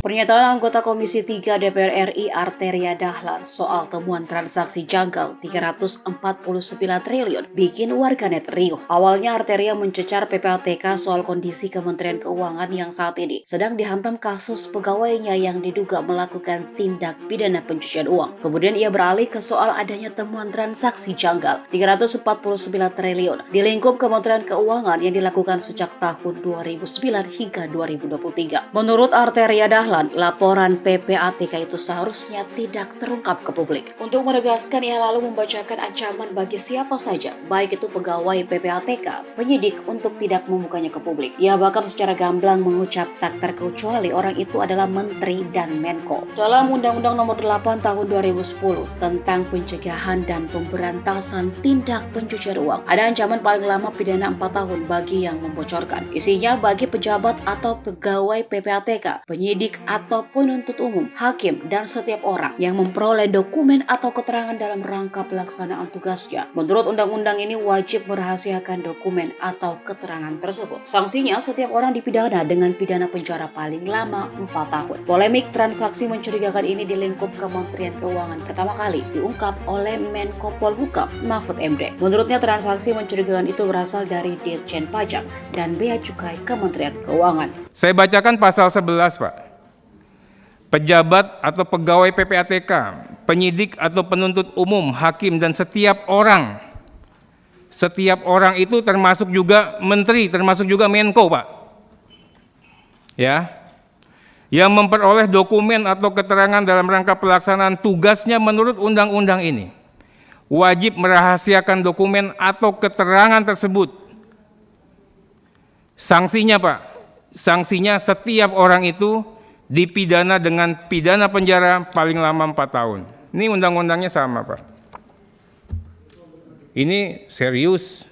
Pernyataan anggota Komisi 3 DPR RI Arteria Dahlan soal temuan transaksi janggal 349 triliun bikin warganet riuh. Awalnya Arteria mencecar PPATK soal kondisi Kementerian Keuangan yang saat ini sedang dihantam kasus pegawainya yang diduga melakukan tindak pidana pencucian uang. Kemudian ia beralih ke soal adanya temuan transaksi janggal 349 triliun di lingkup Kementerian Keuangan yang dilakukan sejak tahun 2009 hingga 2023. Menurut Arteria Dahlan, laporan PPATK itu seharusnya tidak terungkap ke publik. Untuk menegaskan, ia lalu membacakan ancaman bagi siapa saja, baik itu pegawai PPATK, penyidik, untuk tidak membukanya ke publik. Ia bahkan secara gamblang mengucap tak terkecuali orang itu adalah Menteri dan Menko. Dalam Undang-Undang Nomor 8 Tahun 2010 tentang pencegahan dan pemberantasan tindak pencucian uang, ada ancaman paling lama pidana 4 tahun bagi yang membocorkan. Isinya bagi pejabat atau pegawai PPATK, penyidik atau penuntut umum, hakim, dan setiap orang yang memperoleh dokumen atau keterangan dalam rangka pelaksanaan tugasnya. Menurut undang-undang ini wajib merahasiakan dokumen atau keterangan tersebut. Sanksinya setiap orang dipidana dengan pidana penjara paling lama 4 tahun. Polemik transaksi mencurigakan ini di lingkup Kementerian Keuangan pertama kali diungkap oleh Menko Polhukam Mahfud MD. Menurutnya transaksi mencurigakan itu berasal dari Dirjen Pajak dan Bea Cukai Kementerian Keuangan. Saya bacakan pasal 11, Pak. Pejabat atau pegawai PPATK, penyidik atau penuntut umum, hakim, dan setiap orang itu termasuk juga menteri, termasuk juga Menko, Pak. Ya. Yang memperoleh dokumen atau keterangan dalam rangka pelaksanaan tugasnya menurut undang-undang ini wajib merahasiakan dokumen atau keterangan tersebut. Sanksinya, Pak, sanksinya setiap orang itu dipidana dengan pidana penjara paling lama 4 tahun. Ini undang-undangnya sama, Pak. Ini serius.